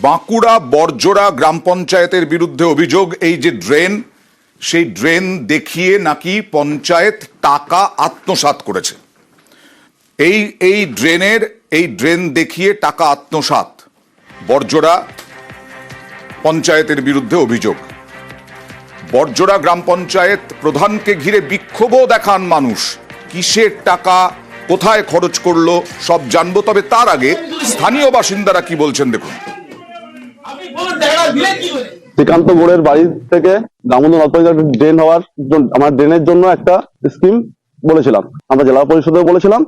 বাঁকুড়া বরজোড়া গ্রাম পঞ্চায়েতের বিরুদ্ধে অভিযোগ, এই যে ড্রেন, সেই ড্রেন দেখিয়ে নাকি পঞ্চায়েত টাকা আত্মসাৎ করেছে। এই ড্রেন দেখিয়ে টাকা আত্মসাৎ বরজোড়া পঞ্চায়েতের বিরুদ্ধে অভিযোগ। বরজোড়া গ্রাম পঞ্চায়েত প্রধানকে ঘিরে বিক্ষোভও দেখান মানুষ। কিসের টাকা, কোথায় খরচ করলো সব জানবো, তবে তার আগে স্থানীয় বাসিন্দারা কি বলছেন দেখুন। শ্রীকান্ত বোরের বাড়ি থেকে দামোদর নদপরিষ্কার ড্রেন হওয়ার জন্য, আমার ড্রেনের জন্য একটা স্কিম বলেছিলাম, আমরা জেলা পরিষদেও বলেছিলাম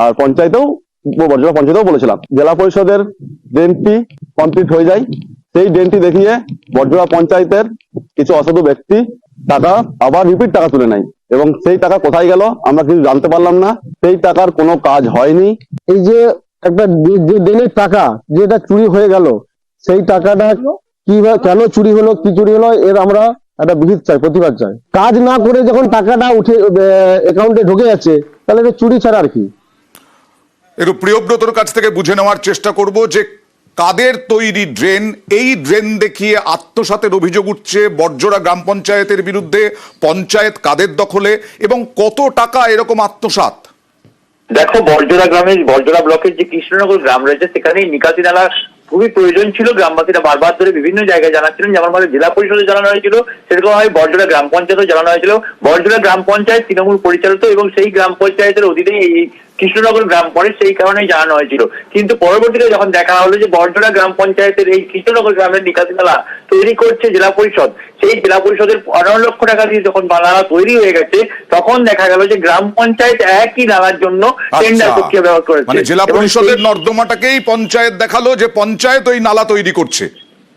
আর পঞ্চায়েতেও, বরজোড়া পঞ্চায়েতেও বলেছিলাম। জেলা পরিষদের ড্রেনটি কমপ্লিট হয়ে যায়, সেই ড্রেনটি দেখিয়ে বরজোড়া পঞ্চায়েতের কিছু অসাধু ব্যক্তি টাকা আবার রিপিট টাকা তুলে নেয় এবং সেই টাকা কোথায় গেল আমরা কিছু জানতে পারলাম না। সেই টাকার কোনো কাজ হয়নি। এই যে একটা যে ড্রেনের টাকা যেটা চুরি হয়ে গেল, সেই টাকাটা কিভাবে, কেন চুরি হলো, কি চুরি হলো, এর আমরা একটা বিহিত চাই, প্রতিবাদ চাই। কাজ না করে যখন টাকাটা উঠে অ্যাকাউন্টে ঢুকে যাচ্ছে, তাহলে এটা চুরি ছাড়া আর কি। একটু প্রিয়ব্রতর কাছ থেকে বুঝে নেওয়ার চেষ্টা করব যে কাদের তৈরি ড্রেন, এই ড্রেন দেখিয়ে আত্মসাতের অভিযোগ উঠছে বরজোড়া গ্রাম পঞ্চায়েতের বিরুদ্ধে। পঞ্চায়েত কাদের দখলে এবং কত টাকা এরকম আত্মসাৎ? দেখো, বরজোড়া ব্লকের যে কৃষ্ণনগর গ্রাম রয়েছে, সেখানে নিকাশি নালা খুবই প্রয়োজন ছিল। গ্রামবাসীরা বারবার ধরে বিভিন্ন জায়গায় জানাচ্ছিলেন, যেমন ভাবে জেলা পরিষদে জানানো হয়েছিল, সেরকম ভাবে বরজোড়া গ্রাম পঞ্চায়েতও জানানো হয়েছিল। বরজোড়া গ্রাম পঞ্চায়েত তৃণমূল পরিচালিত এবং সেই গ্রাম পঞ্চায়েতের অধীনে এই কৃষ্ণনগর গ্রাম পড়ে, সেই কারণেই জানানো হয়েছিল। কিন্তু পরবর্তীতে যখন দেখা হলো যে বরজোড়া গ্রাম পঞ্চায়েতের এই কৃষ্ণনগর গ্রামের নিকাশি নালা তৈরি করছে জেলা পরিষদ, সেই জেলা পরিষদের 15 লক্ষ টাকা দিয়ে যখন নালা তৈরি হয়ে গেছে, তখন দেখা গেল যে গ্রাম পঞ্চায়েত একই নালার জন্য টেন্ডার প্রক্রিয়া ব্যবহার করেছে। মানে জেলা পরিষদের নর্দমাটাকেই পঞ্চায়েত দেখালো যে পঞ্চায়েত ওই নালা তৈরি করছে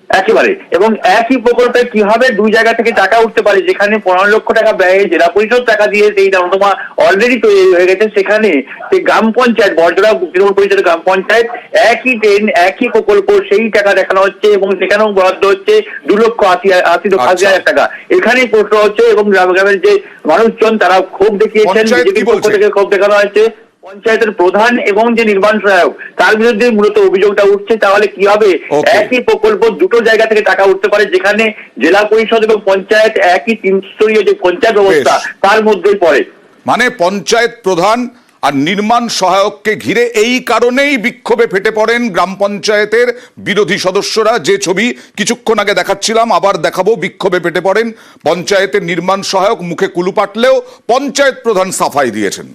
একেবারে, এবং একই প্রকল্পে কিভাবে দুই জায়গা থেকে টাকা উঠতে পারে, যেখানে 15 লক্ষ টাকা ব্যয়ে জেলা পরিষদ টাকা দিয়ে সেই নর্দমা অলরেডি তৈরি হয়ে গেছে, সেখানে সেই গ্রাম পঞ্চায়েত বরজোড়া তৃণমূল পরিষদের গ্রাম পঞ্চায়েত একই ট্রেন একই প্রকল্প সেই টাকা দেখানো হচ্ছে এবং সেখানেও বরাদ্দ হচ্ছে 2,80,000 টাকা। এখানেই প্রশ্ন হচ্ছে এবং গ্রামের যে মানুষজন তারা ক্ষোভ দেখিয়েছেন, বিজেপির পক্ষ থেকে ক্ষোভ দেখানো হয়েছে। পঞ্চায়েতের প্রধান এবং যে নির্মাণ সহায়ক তার বিরুদ্ধে মূলত অভিযোগটা উঠছে। তাহলে কি হবে, একই প্রকল্প দুটো জায়গা থেকে টাকা উঠতে পারে, যেখানে জেলা পরিষদ এবং পঞ্চায়েত একই 3 স্তরীয় যে পঞ্চায়েত ব্যবস্থা তার মধ্যেই পড়ে। মানে পঞ্চায়েত প্রধান আর নির্মাণ সহায়ককে ঘিরে এই কারণেই বিক্ষোভে ফেটে পড়েন গ্রাম পঞ্চায়েতের বিরোধী সদস্যরা। যে ছবি কিছুক্ষণ আগে দেখাচ্ছিলাম, আবার দেখাবো, বিক্ষোভে ফেটে পড়েন পঞ্চায়েতের নির্মাণ সহায়ক। মুখে কুলু পাটলেও পঞ্চায়েত প্রধান সাফাই দিয়েছেন।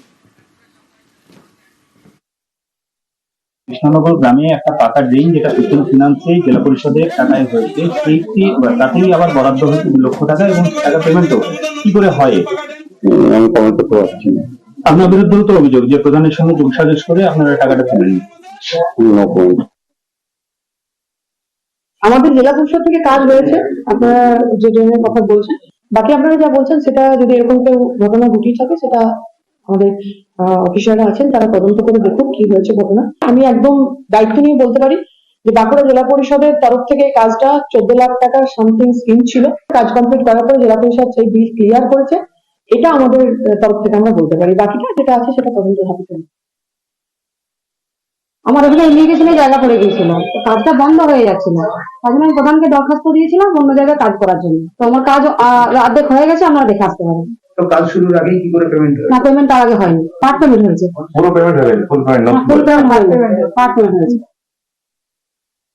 কৃষ্ণনগর গ্রামে একটা পাকা ড্রেন, যেটা পিছন ফিনান্সে জেলা পরিষদের টাকায় হয়েছে, সেইটি তাতেই আবার বরাদ্দ হয়েছে 2 লক্ষ টাকা এবং টাকা পেমেন্টও কি করে হয় আমি কমেন্ট করতে পারছি না। আপনার বিরুদ্ধেও তো অভিযোগ যে প্রধানের সঙ্গে যোগসাজশ করে আপনারা টাকাটা তুলে নিন। আমাদের জেলা পরিষদ থেকে কাজ হয়েছে, আপনারা যে ড্রেনের কথা বলছেন, বাকি আপনারা যা বলছেন সেটা যদি এরকম কেউ ঘটনা ঘটিয়ে থাকে, সেটা আমাদের অফিসাররা আছেন, তারা তদন্ত করে দেখুন কি হয়েছে ঘটনা। আমি একদম দায়িত্ব নিয়ে বলতে পারি যে বাঁকুড়া জেলা পরিষদের তরফ থেকে কাজটা 14 লাখ টাকার সামথিং স্কিম ছিল। কাজ কমপ্লিট করার পরে জেলা পরিষদ সেই বিল ক্লিয়ার করেছে, এটা আমাদের তরফ থেকে আমরা বলতে পারি। বাকিটা যেটা আছে সেটা তদন্ত হবে। আমার ওখানে ইরিগেশনের জায়গা পড়ে গিয়েছিল, কাজটা বন্ধ হয়ে যাচ্ছিল, তার জন্য আমি প্রধানকে দরখাস্ত দিয়েছিলাম অন্য জায়গায় কাজ করার জন্য। তো আমার কাজ অর্ধেক হয়ে গেছে, আমরা দেখে আসতে পারেন। তো কাজ শুরুর আগে কি করে পেমেন্ট হয়েছে? না, পেমেন্ট তার আগে হয়নি, পার্ট পেমেন্ট হয়েছে। পুরো পেমেন্ট হয়ে গেছে, ফুল পেমেন্ট হয়নি, পার্ট পেমেন্ট হয়েছে।